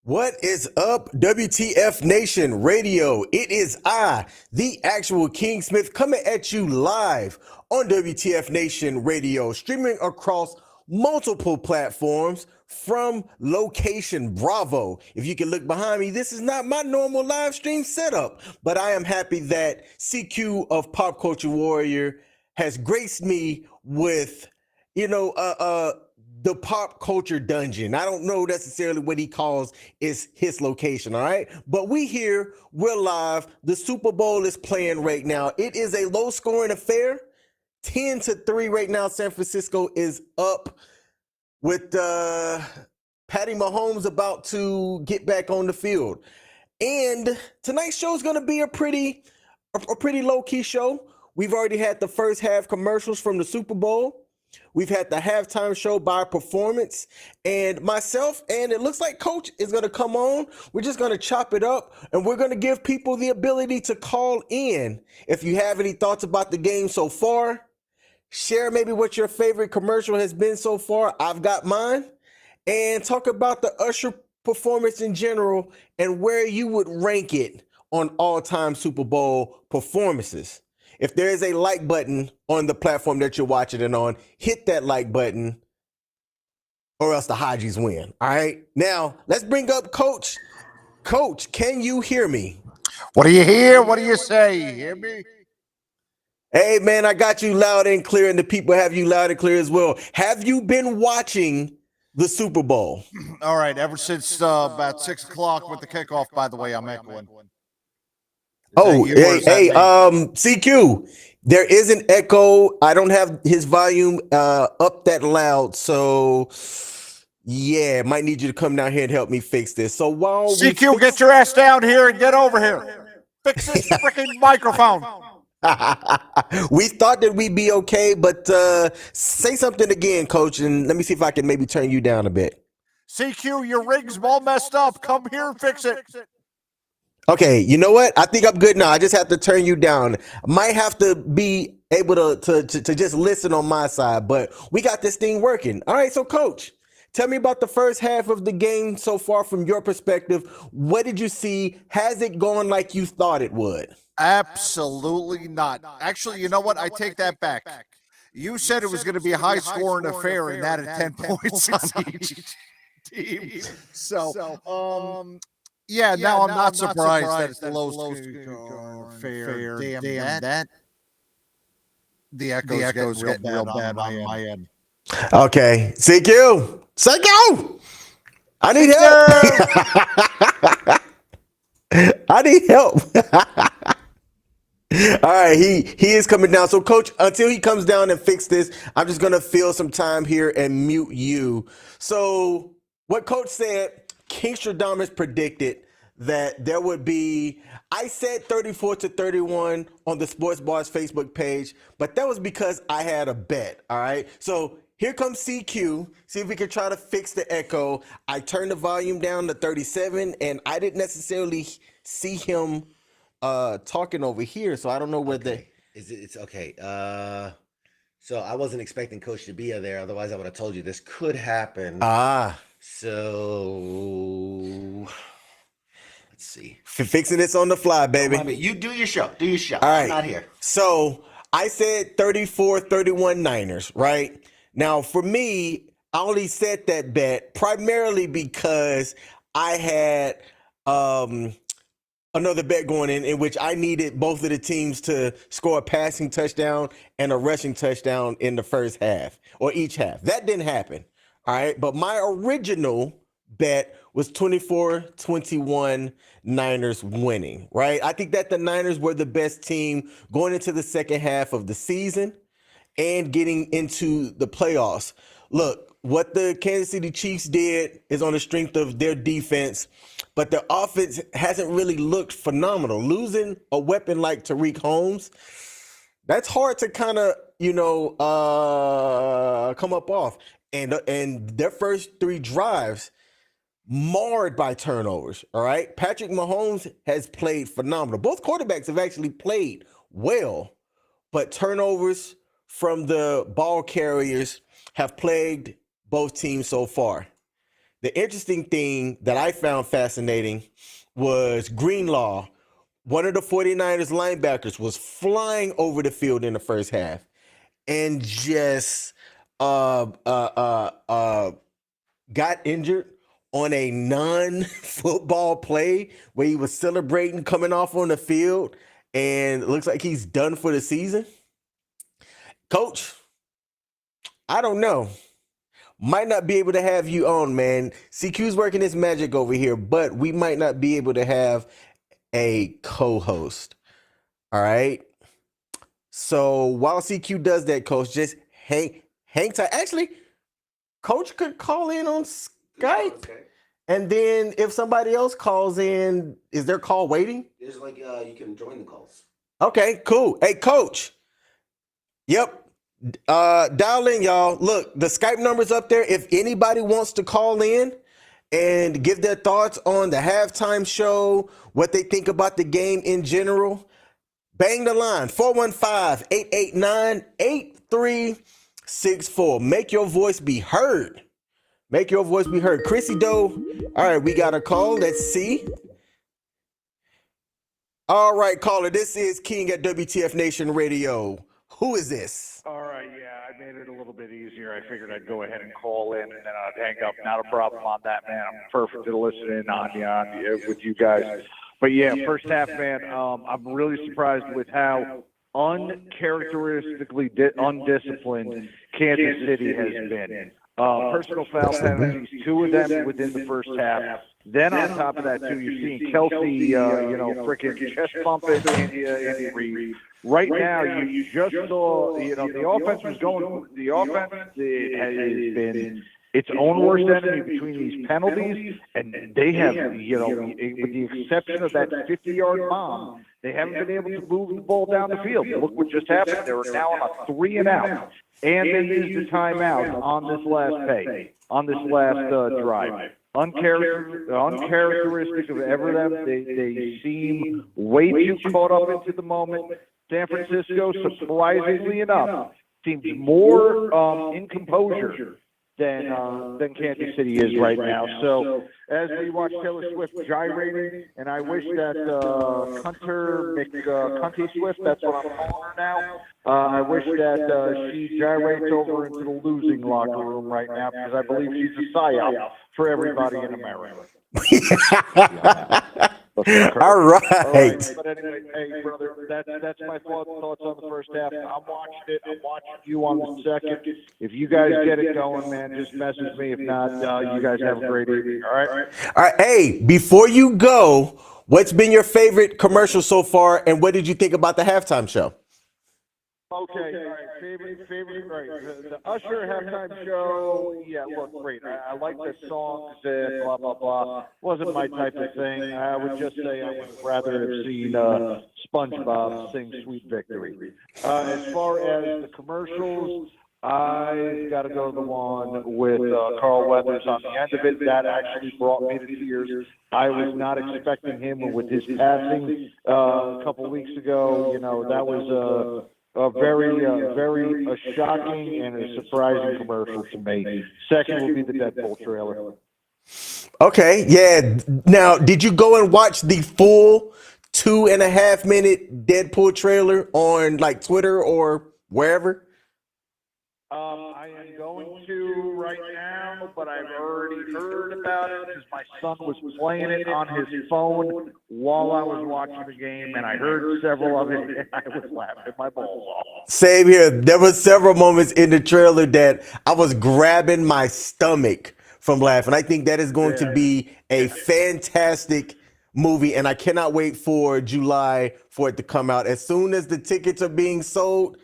What is up, WTF Nation Radio? It is I, the actual King Smith, coming at you live on WTF Nation Radio, streaming across multiple platforms from location Bravo. If you can look behind me, this is not my normal live stream setup, but I am happy that CQ of Pop Culture Warrior has graced me with, the pop culture dungeon. I don't know necessarily what he calls is his location, all right? But we're live. The Super Bowl is playing right now. It is a low scoring affair. 10-3 right now. San Francisco is up with Patty Mahomes about to get back on the field. And tonight's show is going to be a pretty low-key show. We've already had the first half commercials from the Super Bowl. We've had the halftime show by performance, and myself, and it looks like Coach is going to come on. We're just going to chop it up, and we're going to give people the ability to call in. If you have any thoughts about the game so far, share maybe what your favorite commercial has been so far. I've got mine. And talk about the Usher performance in general and where you would rank it on all-time Super Bowl performances. If there is a like button on the platform that you're watching it on, hit that like button or else the Hodges win. All right. Now, let's bring up Coach. Coach, can you hear me? What do you hear? What do you say? You hear me? Hey, man, I got you loud and clear, and the people have you loud and clear as well. Have you been watching the Super Bowl? All right. Ever since about 6 o'clock with the kickoff, by the way, I'm echoing. Oh, hey, CQ, there is an echo. I don't have his volume up that loud, so yeah, might need you to come down here and help me fix this. So while CQ, get your ass down here and get over here. Fix this freaking microphone. We thought that we'd be okay, but say something again, Coach, and let me see if I can maybe turn you down a bit. CQ, your rig's all messed up. Come here and fix it. Okay, you know what? I think I'm good now. I just have to turn you down. Might have to be able to just listen on my side, but we got this thing working. All right, so Coach, tell me about the first half of the game so far from your perspective. What did you see? Has it gone like you thought it would? Absolutely not. Actually, you know what? I take that back. You said it was going to be a high-scoring affair and that at 10 points on each team. So, yeah, now I'm not surprised that it's the low fair. Damn that. The echo's getting real bad on my end. Okay, CQ, I need help. I need help. All right, he is coming down. So, Coach, until he comes down and fix this, I'm just gonna fill some time here and mute you. So, what Coach said. Kingstradamus predicted that there would be, I said 34-31 on the Sports Bars Facebook page, but that was because I had a bet, all right? So here comes CQ. See if we can try to fix the echo. I turned the volume down to 37, and I didn't necessarily see him talking over here, so I don't know whether... Okay. It's okay. So I wasn't expecting Coach to be there, otherwise I would have told you this could happen. So let's see. Fixing this on the fly, baby. You do your show. Do your show. All right. I'm not here. So I said 34-31 Niners, right? Now, for me, I only said that bet primarily because I had another bet going in which I needed both of the teams to score a passing touchdown and a rushing touchdown in the first half or each half. That didn't happen. All right. But my original bet was 24-21 Niners winning, right? I think that the Niners were the best team going into the second half of the season and getting into the playoffs. Look, what the Kansas City Chiefs did is on the strength of their defense, but their offense hasn't really looked phenomenal. Losing a weapon like Tariq Holmes, that's hard to kind of, come up off. And their first 3 drives marred by turnovers, all right? Patrick Mahomes has played phenomenal. Both quarterbacks have actually played well, but turnovers from the ball carriers have plagued both teams so far. the interesting thing that I found fascinating was Greenlaw, one of the 49ers linebackers, was flying over the field in the first half and just uh, uh, uh, uh, got injured on a non-football play where he was celebrating coming off on the field, and it looks like he's done for the season. Coach, I don't know. Might not be able to have you on, man. CQ's working his magic over here, but we might not be able to have a co-host. All right. So while CQ does that, Coach, just hang tight. Actually, Coach could call in on Skype. Okay. And then if somebody else calls in, is their call waiting? There's like you can join the calls. Okay, cool. Hey, Coach. Yep. Dial in, y'all. Look, the Skype number's up there. If anybody wants to call in and give their thoughts on the halftime show, what they think about the game in general, bang the line, 415-889-8364. Make your voice be heard. Make your voice be heard. Chrissy Doe. All right, we got a call. Let's see. All right, caller. This is King at WTF Nation Radio. Who is this? All right, yeah, I made it a little bit easier. I figured I'd go ahead and call in and then I'd hang up. Not a problem on that, man. I'm perfect to listen in on you with you guys. But yeah, first half, man, I'm really surprised with how uncharacteristically undisciplined Kansas City has been. Personal foul penalties, 2 of them within the first half. Then on top of that, too, you're seeing Kelsey, freaking chest pumping Andy Reid. Right now, you just saw, the offense was going. The offense has been its own worst enemy between these penalties, and they have, with the exception of that 50-yard bomb, they haven't been able to move the ball down the field. Look what just happened. They were now on a 3-and-out, and they used the timeout on this last drive. Uncharacteristic of ever them. They seem way too caught up into the moment. San Francisco, surprisingly enough, seems more in composure than Kansas City is right now. So as we watch Taylor Swift gyrating, and I wish that Cunty Swift, that's what I'm calling her now, I wish that she gyrates over into the losing locker room right now, because I believe she's a psyop for everybody in America. All right. But anyway, hey, brother, that's my thoughts on the first half. I'm watching it. I'm watching you on the second. If you guys get it going, man, just message me. If not, you guys have a great evening. All right? All right. Hey, before you go, what's been your favorite commercial so far, and what did you think about the halftime show? Okay, all right. Favorite, right. The Usher halftime show, yeah, look, great. I like the songs and blah, blah, blah. Wasn't my type of thing. I would just say I would rather have seen SpongeBob sing Sweet Victory. As far as the commercials, I've got to go to the one with Carl Weathers on the end of it. That actually brought me to tears. I was not expecting him with his passing a couple weeks ago. That was a very shocking and a surprising commercial to me. Second will be the Deadpool trailer. Okay, yeah. Now, did you go and watch the full 2.5-minute Deadpool trailer on like Twitter or wherever? I am going to right now, but I've already heard about it because my son was playing it on his phone while I was watching the game, and I heard several of it, and I was laughing my balls off. Same here. There were several moments in the trailer that I was grabbing my stomach from laughing. I think that is going to be a fantastic movie, and I cannot wait for July for it to come out. As soon as the tickets are being sold,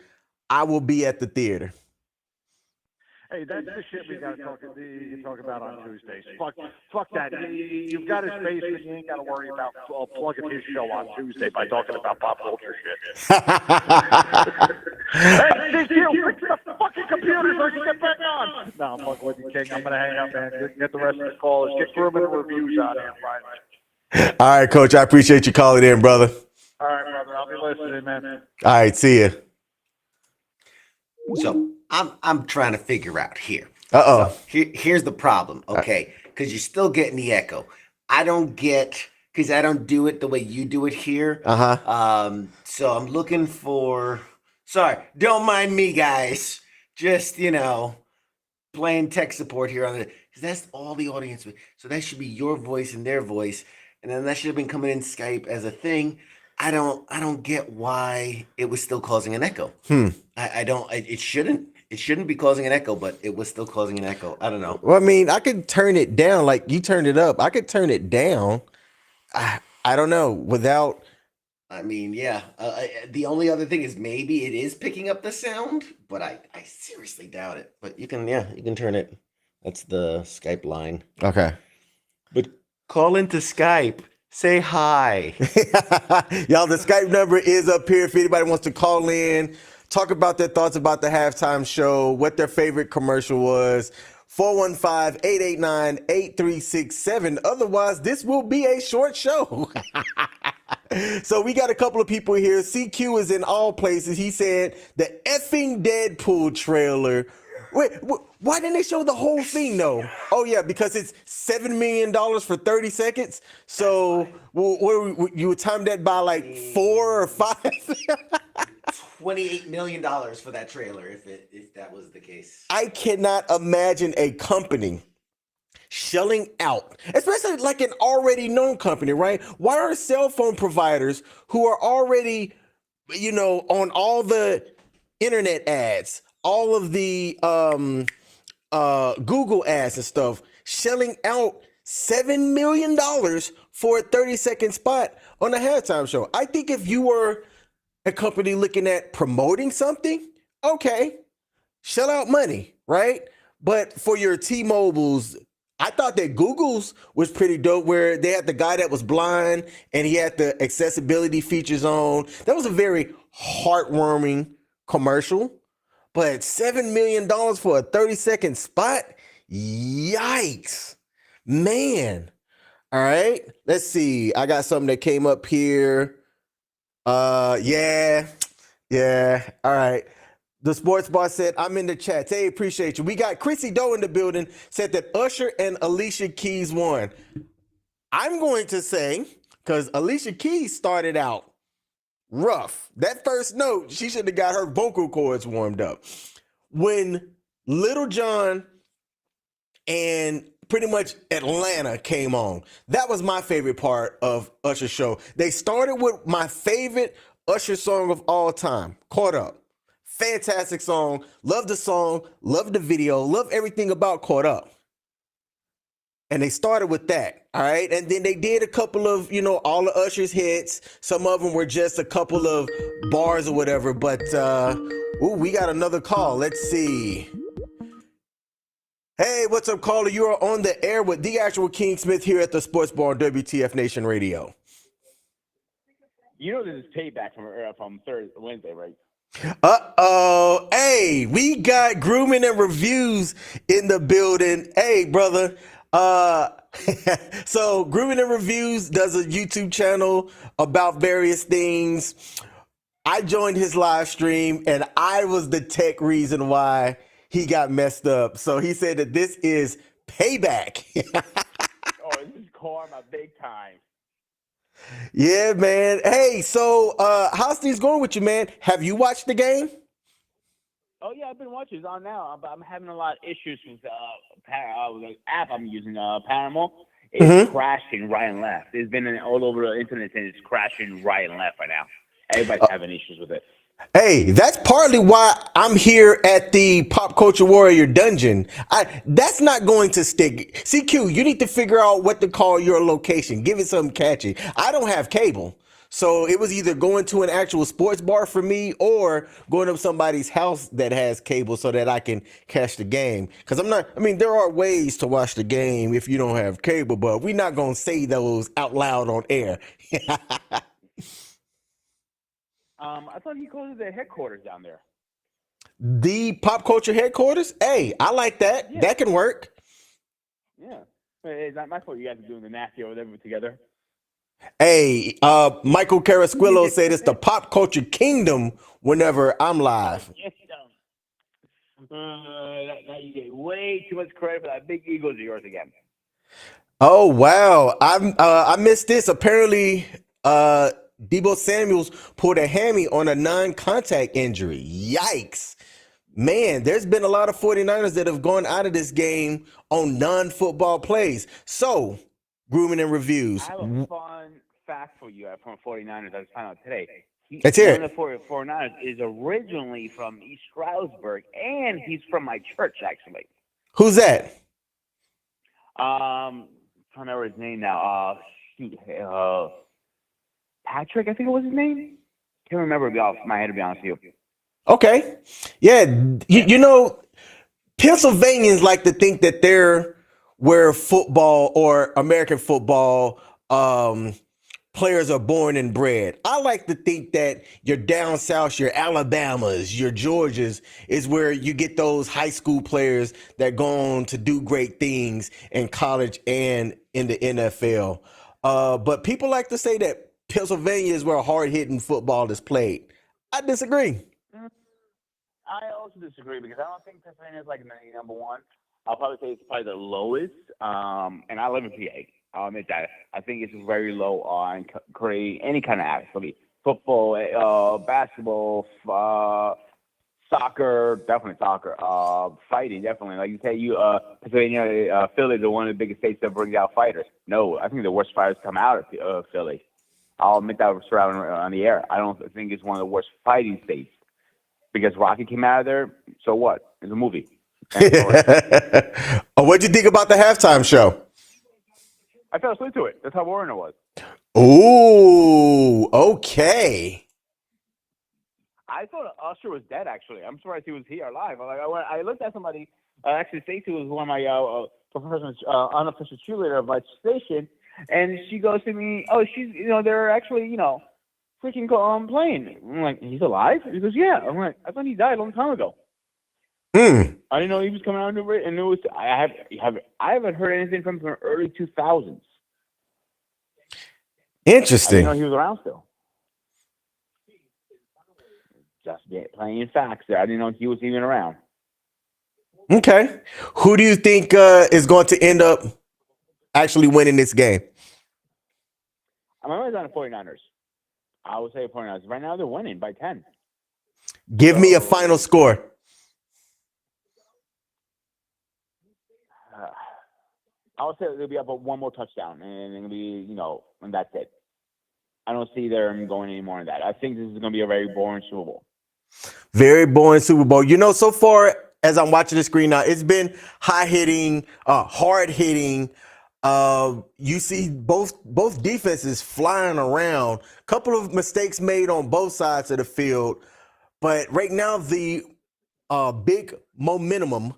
I will be at the theater. Hey, that's the shit we got to talk about on Tuesdays. Fuck that. You've got his face, and you ain't got to worry about plugging his show on Tuesday by talking about pop culture shit. Hey, CQ, fix the fucking computer so I can get back on. No, I'm fucking with you, King. I'm going to hang up, man. Get the rest of the callers. Get grooming and reviews out here Friday. All right, Coach. I appreciate you calling in, brother. All right, brother. I'll be listening, man. All right, see ya. So I'm trying to figure out here. Uh-oh. So here's the problem. Okay. because you're still getting the echo. I don't get because I don't do it the way you do it here. So I'm looking for. Sorry, don't mind me, guys. Just playing tech support here on the because that's all the audience. So that should be your voice and their voice, and then that should have been coming in Skype as a thing. I don't get why it was still causing an echo. I don't. It shouldn't. It shouldn't be causing an echo, but it was still causing an echo. I don't know. Well, I mean, I could turn it down like you turned it up. I could turn it down. I don't know without. I mean, yeah. The only other thing is maybe it is picking up the sound, but I seriously doubt it. But you can turn it. That's the Skype line. Okay. But call into Skype. Say hi. Y'all, the Skype number is up here if anybody wants to call in, talk about their thoughts about the halftime show, what their favorite commercial was. 415-889-8367. Otherwise, this will be a short show. So we got a couple of people here. CQ is in all places. He said the effing Deadpool trailer. Wait, why didn't they show the whole thing though? Oh yeah, because it's $7 million for 30 seconds. So you would time that by like 4 or 5? $28 million for that trailer, if that was the case. I cannot imagine a company shelling out, especially like an already known company, right? Why are cell phone providers who are already, on all the internet ads, all of the Google ads and stuff, shelling out $7 million for a 30-second spot on a halftime show? I think if you were a company looking at promoting something, okay, shell out money, right? But for your T-Mobiles, I thought that Google's was pretty dope, where they had the guy that was blind and he had the accessibility features on. That was a very heartwarming commercial. But $7 million for a 30-second spot? Yikes. Man. All right. Let's see. I got something that came up here. Yeah. All right. The sports bar said, I'm in the chat. Hey, appreciate you. We got Chrissy Doe in the building, said that Usher and Alicia Keys won. I'm going to say, because Alicia Keys started out rough. That first note, she should have got her vocal cords warmed up. When Little John and pretty much Atlanta came on, that was my favorite part of Usher's show. They started with my favorite Usher song of all time, Caught Up. Fantastic song. Love the song. Love the video. Love everything about Caught Up. And they started with that, all right? And then they did a couple of, all of Usher's hits. Some of them were just a couple of bars or whatever. But, we got another call. Let's see. Hey, what's up, caller? You are on the air with the actual King Smith here at the Sports Bar on WTF Nation Radio. You know this is payback from Wednesday, right? Uh-oh. Hey, we got Grooming and Reviews in the building. Hey, brother. So Grooming and Reviews does a YouTube channel about various things. I joined his live stream and I was the tech reason why he got messed up. So he said that this is payback. Oh, this is karma big time. Yeah, man. Hey, so how's things going with you, man? Have you watched the game? Oh yeah, I've been watching. It's on now, but I'm having a lot of issues with the app I'm using, Paramount. It's crashing right and left. It's been all over the internet and it's crashing right and left right now. Everybody's having issues with it. Hey, that's partly why I'm here at the Pop Culture Warrior Dungeon. That's not going to stick. CQ, you need to figure out what to call your location. Give it something catchy. I don't have cable. So it was either going to an actual sports bar for me or going to somebody's house that has cable so that I can catch the game. Because there are ways to watch the game if you don't have cable, but we're not going to say those out loud on air. I thought he closed their headquarters down there. The Pop Culture headquarters? Hey, I like that. Yeah. That can work. Yeah. It's not my fault you guys are doing the nasty or whatever together. Hey, Michael Carasquillo said it's the Pop Culture Kingdom whenever I'm live. Now you get way too much credit for that big egos of yours again. Oh wow, I missed this. Apparently, Debo Samuels pulled a hammy on a non-contact injury. Yikes. Man, there's been a lot of 49ers that have gone out of this game on non-football plays. So, grooming and reviews. I have a fun fact for you from 49ers. I just found out today. Let's hear One it. of the 49ers is originally from East Stroudsburg, and he's from my church, actually. Who's that? Trying to remember his name now. Shoot, Patrick, I think it was his name. Can't remember it off my head, to be honest with you. Okay. Yeah, you know, Pennsylvanians like to think that they're where football or American football players are born and bred. I like to think that your down south, your Alabamas, your Georgias is where you get those high school players that go on to do great things in college and in the NFL. But people like to say that Pennsylvania is where hard-hitting football is played. I disagree. I also disagree because I don't think Pennsylvania is like number one. I'll probably say it's probably the lowest. And I live in PA. I'll admit that. I think it's very low on create any kind of activity. Football, basketball, soccer, definitely soccer. Fighting, definitely. Like you say, Pennsylvania, Philly is one of the biggest states that brings out fighters. No, I think the worst fighters come out of Philly. I'll admit that on the air. I don't think it's one of the worst fighting states. Because Rocky came out of there, so what? It's a movie. Oh, what'd you think about the halftime show? I fell asleep to it. That's how boring it was. Ooh, okay. I thought Usher was dead, actually. I'm surprised he was here alive. I looked at somebody, actually, Stacey was one of my professional, unofficial cheerleader of my station, and she goes to me, oh, they're actually, freaking playing. I'm like, he's alive? He goes, yeah. I'm like, I thought he died a long time ago. I didn't know he was coming out into it, and it was. I haven't heard anything from him from early 2000s. Interesting. I didn't know he was around still. Just plain facts there. I didn't know he was even around. Okay. Who do you think is going to end up actually winning this game? I'm always on the 49ers. I would say 49ers. Right now, they're winning by 10. Give me a final score. I would say they'll be up with one more touchdown, and it'll be, and that's it. I don't see them going any more than that. I think this is going to be a very boring Super Bowl. Very boring Super Bowl. So far as I'm watching the screen now, it's been high-hitting, hard-hitting. You see both defenses flying around. Couple of mistakes made on both sides of the field, but right now the big momentum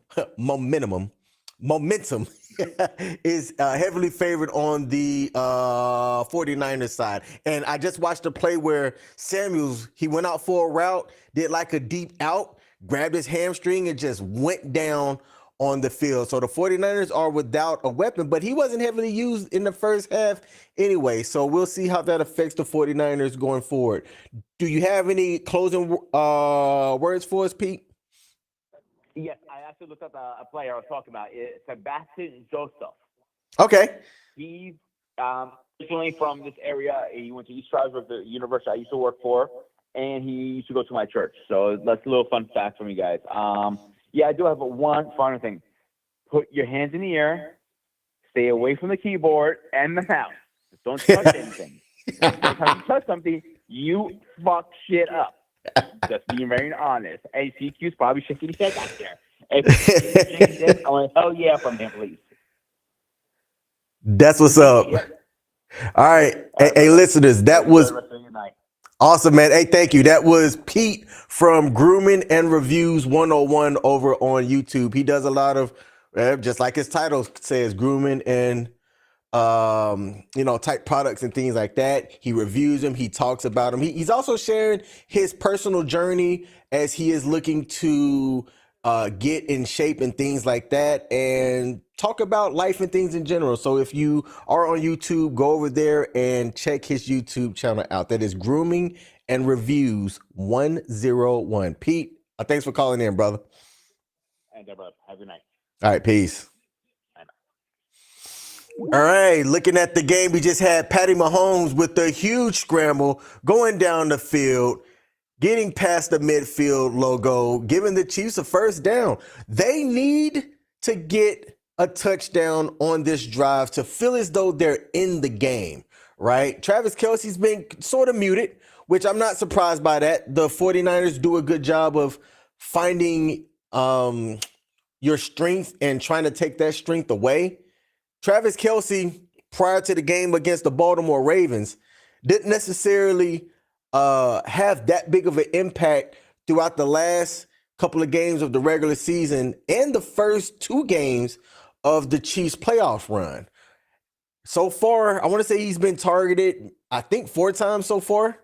is heavily favored on the 49ers side. And I just watched a play where Samuels, he went out for a route, did like a deep out, grabbed his hamstring and just went down on the field. So the 49ers are without a weapon, but he wasn't heavily used in the first half anyway. So we'll see how that affects the 49ers going forward. Do you have any closing words for us, Pete? Yes, I actually looked up a player I was talking about. It's Sebastian Joseph. Okay. He's originally from this area. He went to East Stroudsburg, the university I used to work for, and he used to go to my church. So that's a little fun fact for me, guys. Yeah, I do have one final thing. Put your hands in the air. Stay away from the keyboard and the mouse. Just don't touch anything. Every time you touch something, you fuck shit up. Just being very honest. Hey, CQ's probably shaking his head back there. Hey, I want hell yeah from him, please. That's what's up. Yeah. All right. Hey, listeners, that was awesome, man. Hey, thank you. That was Pete from Grooming and Reviews 101 over on YouTube. He does a lot of, just like his title says, grooming and type products and things like that. He reviews them. He talks about them. He's also sharing his personal journey as he is looking to get in shape and things like that, and talk about life and things in general. So if you are on YouTube, go over there and check his YouTube channel out. That is Grooming and Reviews 101. Pete, thanks for calling in, brother. And brother, have a good night. All right, peace. All right, looking at the game, we just had Patty Mahomes with a huge scramble going down the field, getting past the midfield logo, giving the Chiefs a first down. They need to get a touchdown on this drive to feel as though they're in the game, right? Travis Kelce's been sort of muted, which I'm not surprised by that. The 49ers do a good job of finding your strength and trying to take that strength away. Travis Kelce, prior to the game against the Baltimore Ravens, didn't necessarily have that big of an impact throughout the last couple of games of the regular season and the first 2 games of the Chiefs playoff run. So far, I want to say he's been targeted, I think 4 times so far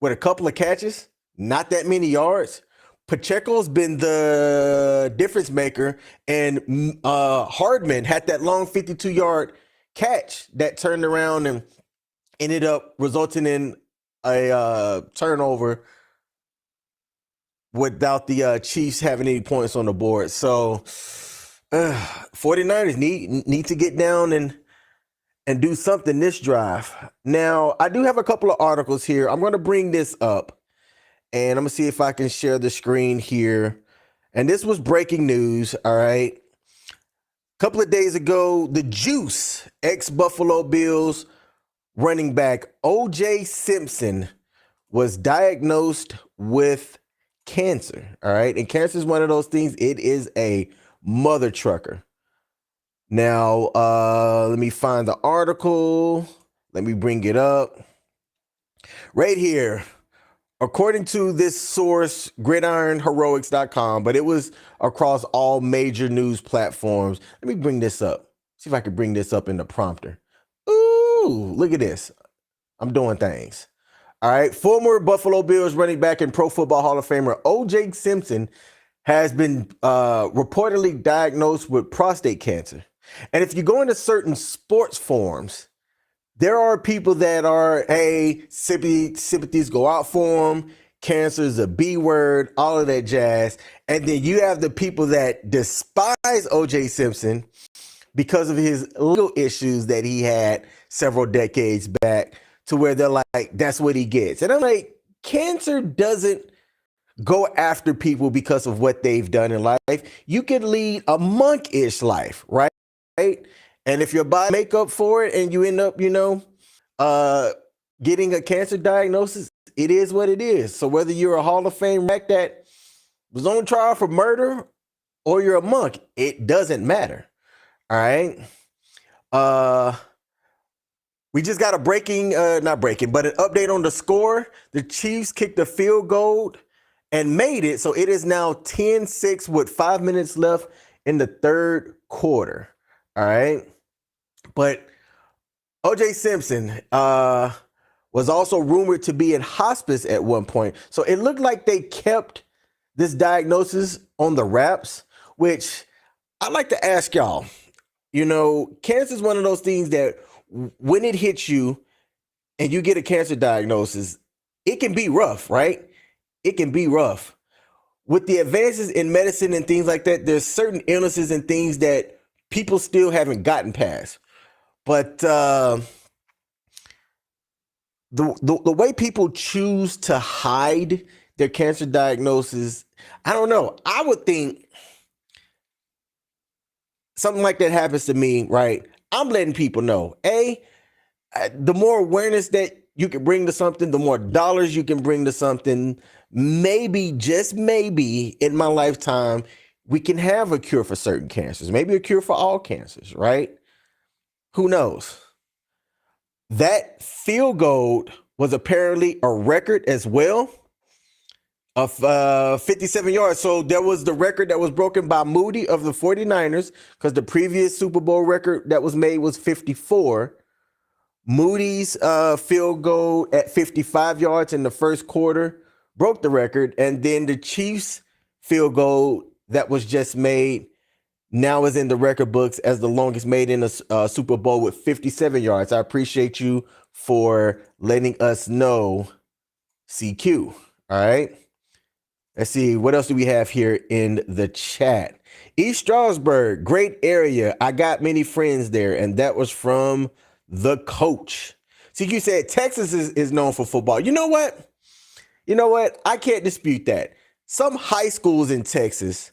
with a couple of catches, not that many yards. Pacheco's been the difference maker, and Hardman had that long 52-yard catch that turned around and ended up resulting in a turnover without the Chiefs having any points on the board. So 49ers need to get down and do something this drive. Now, I do have a couple of articles here. I'm going to bring this up. And I'm going to see if I can share the screen here. And this was breaking news, all right? A couple of days ago, the Juice, ex-Buffalo Bills running back O.J. Simpson was diagnosed with cancer, all right? And cancer is one of those things. It is a mother trucker. Now, let me find the article. Let me bring it up. Right here. According to this source, gridironheroics.com, but it was across all major news platforms. Let me bring this up. See if I can bring this up in the prompter. Ooh, look at this. I'm doing things. All right. Former Buffalo Bills running back and Pro Football Hall of Famer O.J. Simpson has been reportedly diagnosed with prostate cancer. And if you go into certain sports forums, there are people that are, hey, sympathies go out for them. Cancer is a B word, all of that jazz. And then you have the people that despise O.J. Simpson because of his legal issues that he had several decades back, to where they're like, that's what he gets. And I'm like, cancer doesn't go after people because of what they've done in life. You can lead a monk-ish life, right? And if your body make up for it and you end up, getting a cancer diagnosis, it is what it is. So whether you're a Hall of Fame back that was on trial for murder or you're a monk, it doesn't matter. All right. We just got a but an update on the score. The Chiefs kicked a field goal and made it. So it is now 10-6 with 5 minutes left in the third quarter. All right. But O.J. Simpson was also rumored to be in hospice at one point. So it looked like they kept this diagnosis on the wraps, which I'd like to ask y'all. Cancer is one of those things that when it hits you and you get a cancer diagnosis, it can be rough, right? It can be rough. With the advances in medicine and things like that, there's certain illnesses and things that people still haven't gotten past. But the way people choose to hide their cancer diagnosis, I don't know. I would think something like that happens to me, right? I'm letting people know, the more awareness that you can bring to something, the more dollars you can bring to something, maybe, just maybe, in my lifetime, we can have a cure for certain cancers, maybe a cure for all cancers, right? Who knows? That field goal was apparently a record as well of 57 yards. So there was the record that was broken by Moody of the 49ers, because the previous Super Bowl record that was made was 54. Moody's field goal at 55 yards in the first quarter broke the record. And then the Chiefs field goal that was just made now is in the record books as the longest made in a Super Bowl with 57 yards. I appreciate you for letting us know, CQ. All right. Let's see, what else do we have here in the chat? East Stroudsburg, great area. I got many friends there, and that was from the coach. CQ said Texas is known for football. You know what? I can't dispute that. Some high schools in Texas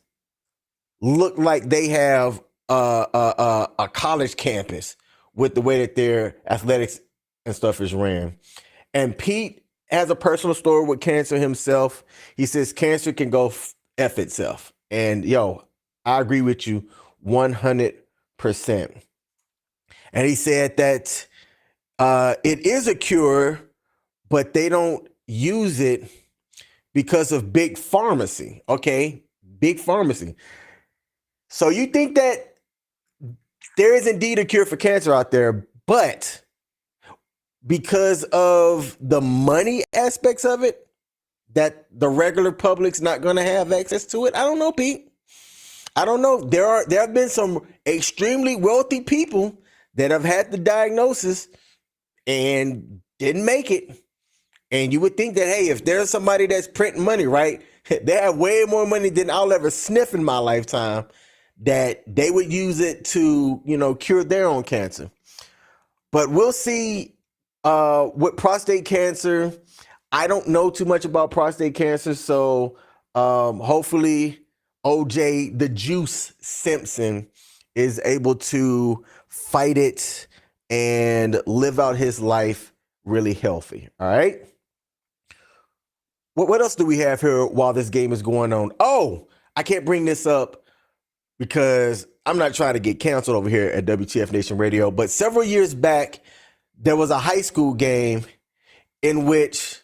look like they have a college campus with the way that their athletics and stuff is ran. And Pete has a personal story with cancer himself. He says cancer can go F itself. And I agree with you 100%. And he said that it is a cure, but they don't use it because of big pharmacy. Okay, big pharmacy. So you think that there is indeed a cure for cancer out there, but because of the money aspects of it, that the regular public's not going to have access to it? I don't know, Pete. I don't know. There have been some extremely wealthy people that have had the diagnosis and didn't make it. And you would think that, hey, if there's somebody that's printing money, right, they have way more money than I'll ever sniff in my lifetime, that they would use it to, cure their own cancer. But we'll see with prostate cancer. I don't know too much about prostate cancer, so hopefully OJ the Juice Simpson is able to fight it and live out his life really healthy. All right. What else do we have here while this game is going on? Oh, I can't bring this up because I'm not trying to get canceled over here at WTF Nation Radio, but several years back, there was a high school game in which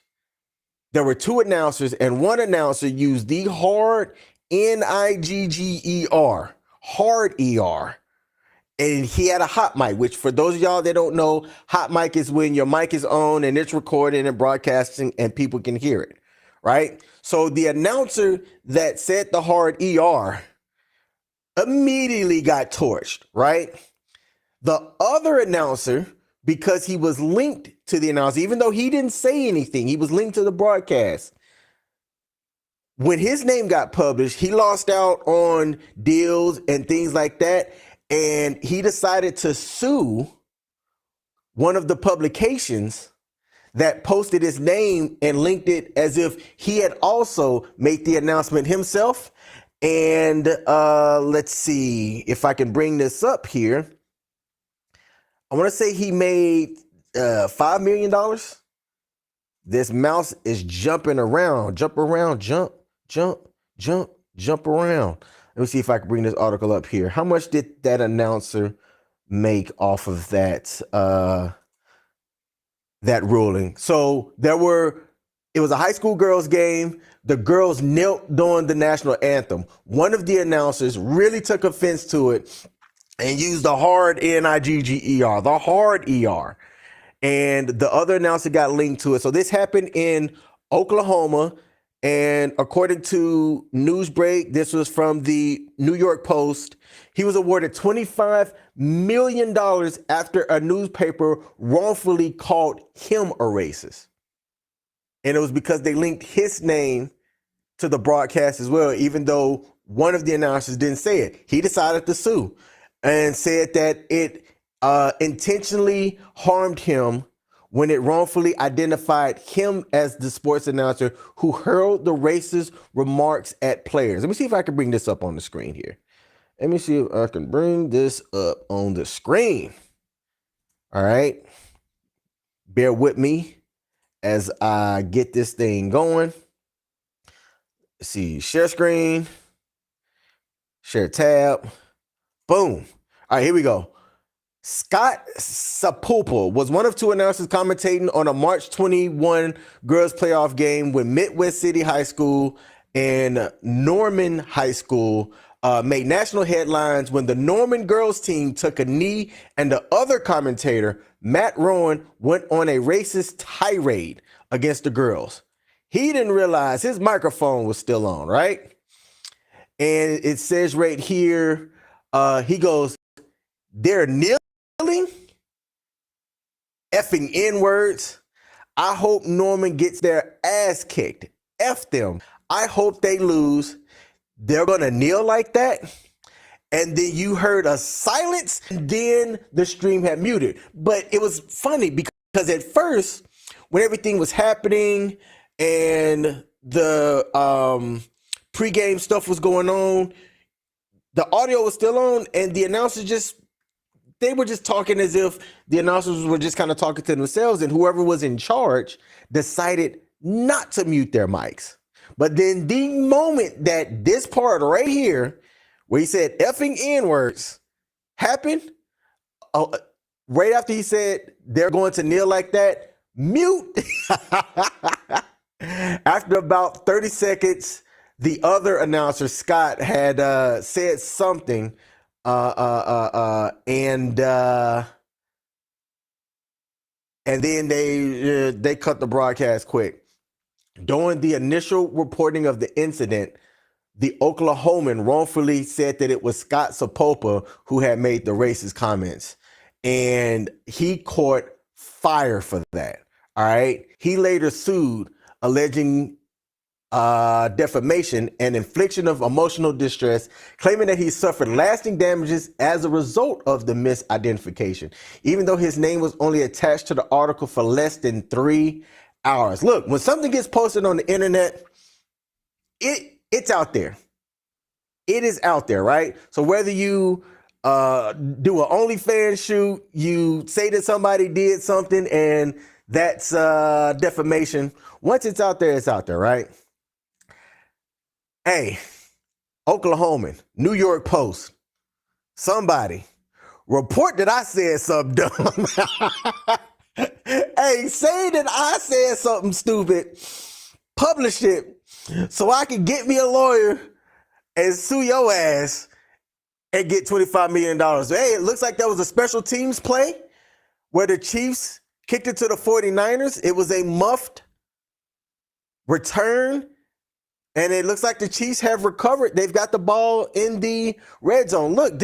there were two announcers, and one announcer used the hard Nigger, hard ER. And he had a hot mic, which for those of y'all that don't know, hot mic is when your mic is on and it's recording and broadcasting and people can hear it, right? So the announcer that said the hard ER immediately got torched, right? The other announcer, because he was linked to the announcer, even though he didn't say anything, he was linked to the broadcast. When his name got published, he lost out on deals and things like that. And he decided to sue one of the publications that posted his name and linked it as if he had also made the announcement himself. And let's see if I can bring this up here. I want to say he made $5 million. This mouse is jumping around, jump around, jump around. Let me see if I can bring this article up here. How much did that announcer make off of that that ruling? So it was a high school girls game. The girls knelt during the national anthem. One of the announcers really took offense to it and used the hard Nigger, the hard ER. And the other announcer got linked to it. So this happened in Oklahoma. And according to Newsbreak, this was from the New York Post, he was awarded $25 million after a newspaper wrongfully called him a racist. And it was because they linked his name to the broadcast as well, even though one of the announcers didn't say it. He decided to sue and said that it intentionally harmed him when it wrongfully identified him as the sports announcer who hurled the racist remarks at players. Let me see if I can bring this up on the screen here. Let me see if I can bring this up on the screen. All right. Bear with me as I get this thing going. Let's see, share screen, share tab, boom. All right, here we go. Scott Sapulpa was one of two announcers commentating on a March 21 girls playoff game when Midwest City High School and Norman High School made national headlines when the Norman girls team took a knee and the other commentator, Matt Rowan, went on a racist tirade against the girls. He didn't realize his microphone was still on, right? And it says right here, he goes, "They're kneeling, effing N-words. I hope Norman gets their ass kicked. F them. I hope they lose. They're going to kneel like that. And then you heard a silence, and then the stream had muted. But it was funny because at first, when everything was happening and the pregame stuff was going on, the audio was still on, and the announcers they were just talking as if the announcers were just kind of talking to themselves, and whoever was in charge decided not to mute their mics. But then the moment that this part right here, where he said effing N-words, happened, right after he said they're going to kneel like that, mute. After about 30 seconds, the other announcer, Scott, had said something, and then they cut the broadcast quick. During the initial reporting of the incident, the Oklahoman wrongfully said that it was Scott Sapopa who had made the racist comments, and he caught fire for that. All right. He later sued, alleging defamation and infliction of emotional distress, claiming that he suffered lasting damages as a result of the misidentification, even though his name was only attached to the article for less than 3 hours. Look, when something gets posted on the internet, it's out there. It is out there, right? So whether you do an OnlyFans shoot, you say that somebody did something, and that's defamation. Once it's out there, right? Hey, Oklahoman, New York Post, somebody report that I said something dumb. Hey, say that I said something stupid, publish it so I can get me a lawyer and sue your ass and get $25 million. Hey, it looks like that was a special teams play where the Chiefs kicked it to the 49ers. It was a muffed return, and it looks like the Chiefs have recovered. They've got the ball in the red zone. Look,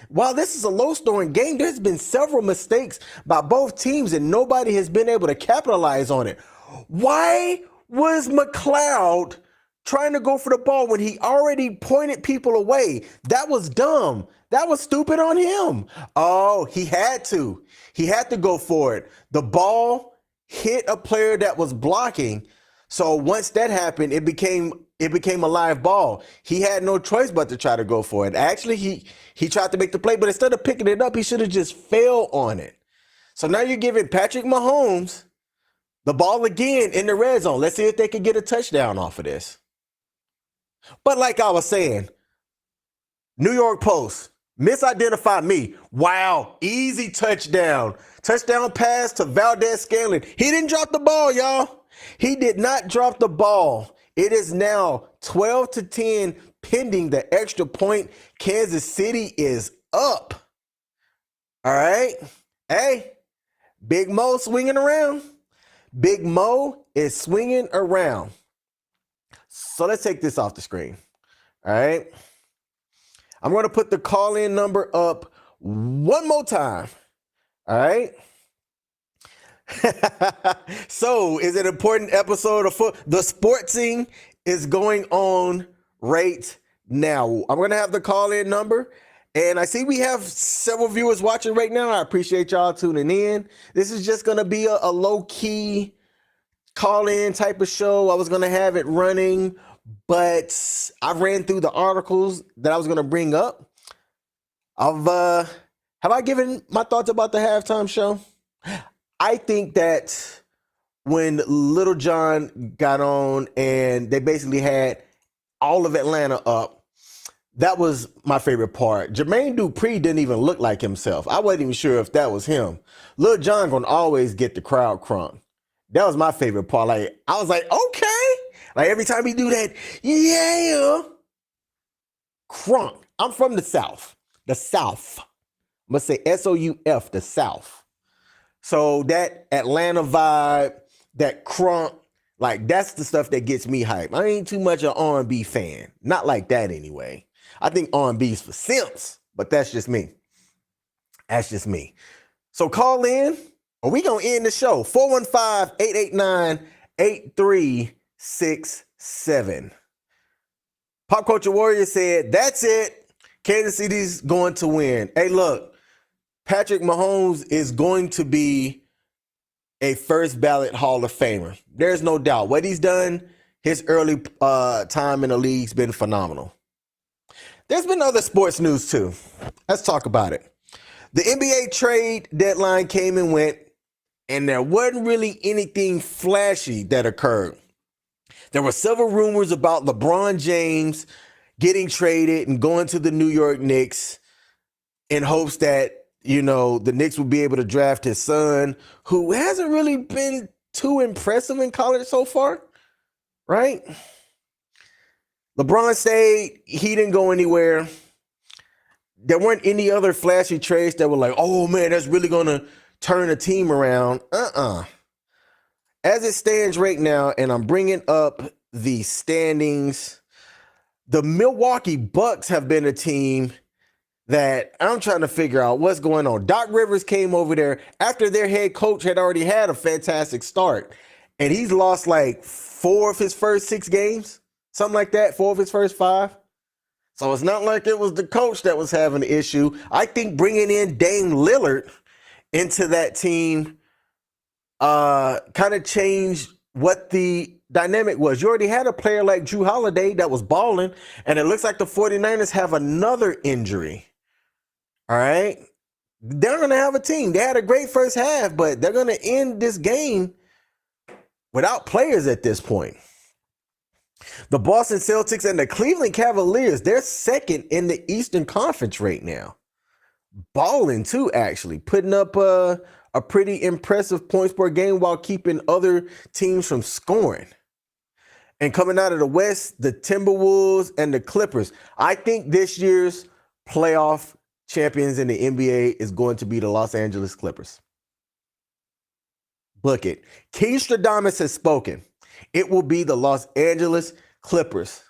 while this is a low-scoring game, there's been several mistakes by both teams, and nobody has been able to capitalize on it. Why was McLeod trying to go for the ball when he already pointed people away? That was dumb. That was stupid on him. Oh, he had to. He had to go for it. The ball hit a player that was blocking. So once that happened, it became a live ball. He had no choice but to try to go for it. Actually, he tried to make the play, but instead of picking it up, he should have just fell on it. So now you're giving Patrick Mahomes the ball again in the red zone. Let's see if they can get a touchdown off of this. But like I was saying, New York Post, misidentified me. Wow, easy touchdown. Touchdown pass to Valdez-Scantling. He didn't drop the ball, y'all. He did not drop the ball. It is now 12-10 pending the extra point. Kansas City is up. All right. Hey, Big Mo swinging around. Big Mo is swinging around. So let's take this off the screen. All right. I'm going to put the call-in number up one more time. All right. So, is it an important episode of the sportsing is going on right now? I'm going to have the call-in number, and I see we have several viewers watching right now. I appreciate y'all tuning in. This is just going to be a low-key call-in type of show. I was going to have it running, but I ran through the articles that I was going to bring up. Have I given my thoughts about the halftime show? I think that when Little John got on and they basically had all of Atlanta up, that was my favorite part. Jermaine Dupri didn't even look like himself. I wasn't even sure if that was him. Little John gonna always get the crowd crunk. That was my favorite part. Like, I was like, okay. Like, every time he do that, yeah. Crunk. I'm from the South. The South. I'm gonna say S-O-U-F, the South. So that Atlanta vibe, that crunk, like, that's the stuff that gets me hyped. I ain't too much an R&B fan. Not like that anyway. I think R&B is for simps, but that's just me. That's just me. So call in, or we gonna end the show. 415-889-83 6-7. Pop Culture Warrior said, that's it. Kansas City's going to win. Hey, look, Patrick Mahomes is going to be a first ballot Hall of Famer. There's no doubt. What he's done, his early time in the league's been phenomenal. There's been other sports news too. Let's talk about it. The NBA trade deadline came and went, and there wasn't really anything flashy that occurred. There were several rumors about LeBron James getting traded and going to the New York Knicks in hopes that, the Knicks would be able to draft his son, who hasn't really been too impressive in college so far, right? LeBron stayed. He didn't go anywhere. There weren't any other flashy trades that were like, oh, man, that's really going to turn a team around. As it stands right now, and I'm bringing up the standings, the Milwaukee Bucks have been a team that I'm trying to figure out what's going on. Doc Rivers came over there after their head coach had already had a fantastic start, and he's lost like 4 of his first 6 games, something like that, 4 of his first 5. So it's not like it was the coach that was having an issue. I think bringing in Dame Lillard into that team kind of changed what the dynamic was. You already had a player like Drew Holiday that was balling, and it looks like the 49ers have another injury. All right. They're going to have a team. They had a great first half, but they're going to end this game without players at this point. The Boston Celtics and the Cleveland Cavaliers, they're second in the Eastern Conference right now. Balling too, actually. Putting up a pretty impressive points per game while keeping other teams from scoring. And coming out of the West, the Timberwolves and the Clippers. I think this year's playoff champions in the NBA is going to be the Los Angeles Clippers. Book it. King Stradamus has spoken. It will be the Los Angeles Clippers.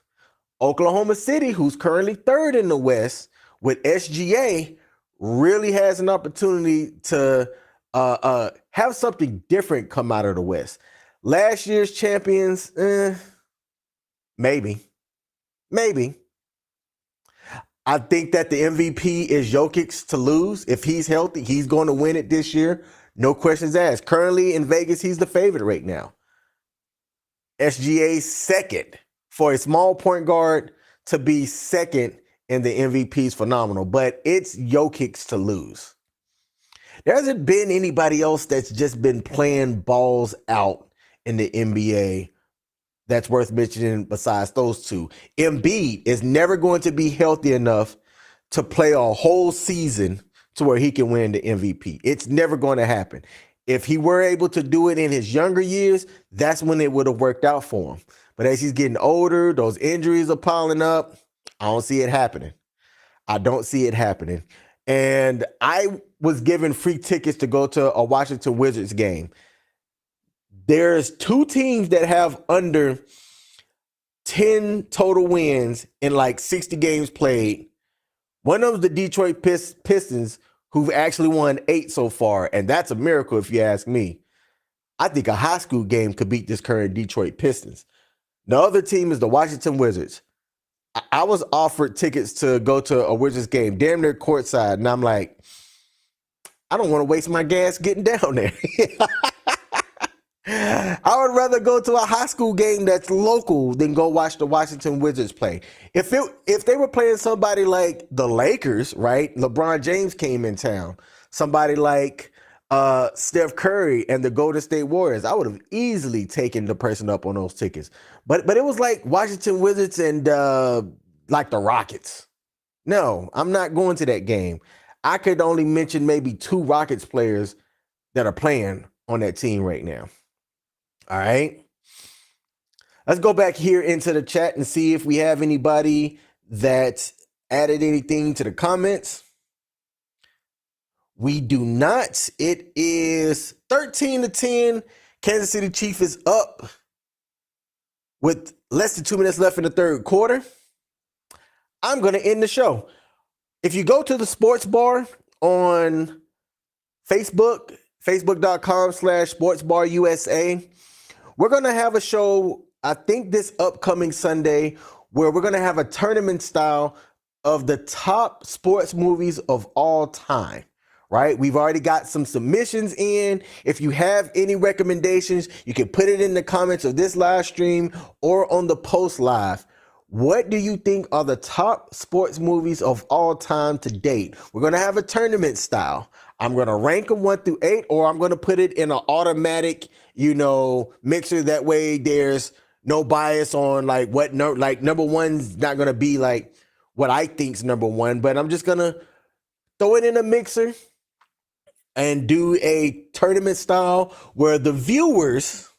Oklahoma City, who's currently 3rd in the West with SGA, really has an opportunity to have something different come out of the West. Last year's champions, maybe. I think that the MVP is Jokic to lose. If he's healthy, he's going to win it this year. No questions asked. Currently in Vegas, he's the favorite right now. SGA second. For a small point guard to be second in the MVP is phenomenal, but it's Jokic to lose. There hasn't been anybody else that's just been playing balls out in the NBA that's worth mentioning besides those two. Embiid is never going to be healthy enough to play a whole season to where he can win the MVP. It's never going to happen. If he were able to do it in his younger years, that's when it would have worked out for him. But as he's getting older, those injuries are piling up. I don't see it happening. And I was given free tickets to go to a Washington Wizards game. There's 2 teams that have under 10 total wins in like 60 games played. One of them is the Detroit Pistons, who've actually won 8 so far, and that's a miracle if you ask me. I think a high school game could beat this current Detroit Pistons. The other team is the Washington Wizards. I was offered tickets to go to a Wizards game, damn near courtside, and I'm like, I don't want to waste my gas getting down there. I would rather go to a high school game that's local than go watch the Washington Wizards play. If they were playing somebody like the Lakers, right? LeBron James came in town. Somebody like Steph Curry and the Golden State Warriors, I would have easily taken the person up on those tickets. But it was like Washington Wizards and like the Rockets. No, I'm not going to that game. I could only mention maybe 2 Rockets players that are playing on that team right now. All right. Let's go back here into the chat and see if we have anybody that added anything to the comments. We do not. It is 13-10. Kansas City Chiefs is up with less than 2 minutes left in the third quarter. I'm going to end the show. If you go to the sports bar on Facebook, facebook.com/sportsbarusa, we're going to have a show I think this upcoming Sunday, where we're going to have a tournament style of the top sports movies of all time, right? We've already got some submissions in. If you have any recommendations, you can put it in the comments of this live stream or on the post live. What do you think are the top sports movies of all time to date? We're going to have a tournament style. I'm going to rank them 1 through 8, or I'm going to put it in an automatic, mixer. That way there's no bias on like what number one's not going to be like what I think's number one, but I'm just going to throw it in a mixer and do a tournament style where the viewers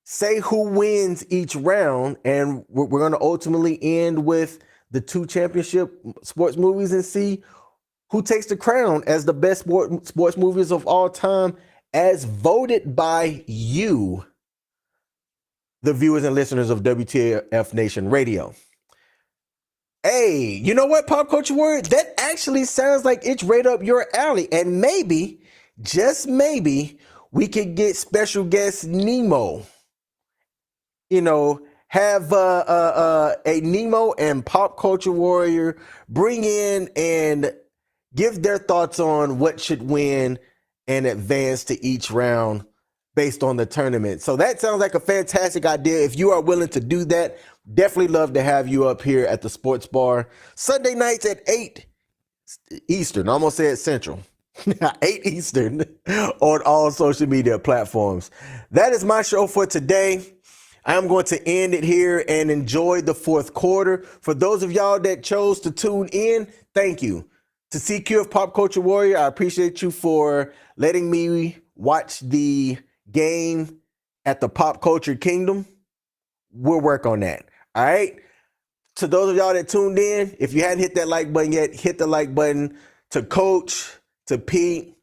say who wins each round, and we're going to ultimately end with the 2 championship sports movies and see who takes the crown as the best sports movies of all time, as voted by you, the viewers and listeners of WTF Nation Radio. Hey, you know what, Pop Culture Warrior? That actually sounds like it's right up your alley. And maybe, just maybe, we could get special guest Nemo. Have a Nemo and Pop Culture Warrior bring in and give their thoughts on what should win and advance to each round based on the tournament. So that sounds like a fantastic idea. If you are willing to do that, definitely love to have you up here at the Sports Bar Sunday nights at 8 Eastern. I almost said Central. 8 Eastern on all social media platforms. That is my show for today. I am going to end it here and enjoy the fourth quarter. For those of y'all that chose to tune in, thank you. To CQ of Pop Culture Warrior, I appreciate you for letting me watch the game at the Pop Culture Kingdom. We'll work on that. All right. To those of y'all that tuned in, if you hadn't hit that like button yet, hit the like button. To Coach, to Pete,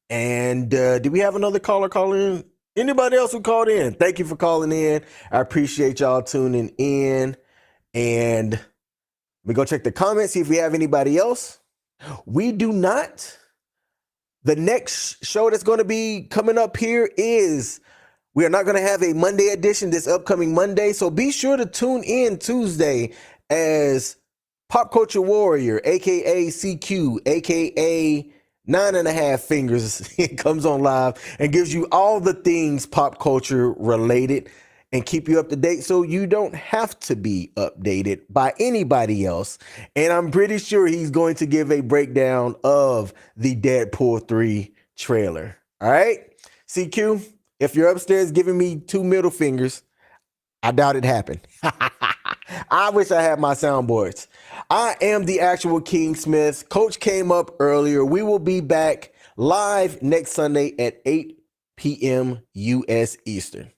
and did we have another caller call in? Anybody else who called in? Thank you for calling in. I appreciate y'all tuning in. And we go check the comments, see if we have anybody else. We do not. The next show that's going to be coming up here is, we are not going to have a Monday edition this upcoming Monday. So be sure to tune in Tuesday as Pop Culture Warrior, aka CQ, aka 9.5 Fingers, it comes on live and gives you all the things pop culture related and keep you up to date so you don't have to be updated by anybody else. And I'm pretty sure he's going to give a breakdown of the Deadpool 3 trailer. All right, CQ, if you're upstairs giving me 2 middle fingers, I doubt it happened. I wish I had my soundboards. I am the actual King Smith. Coach came up earlier. We will be back live next Sunday at 8 p.m. U.S. Eastern.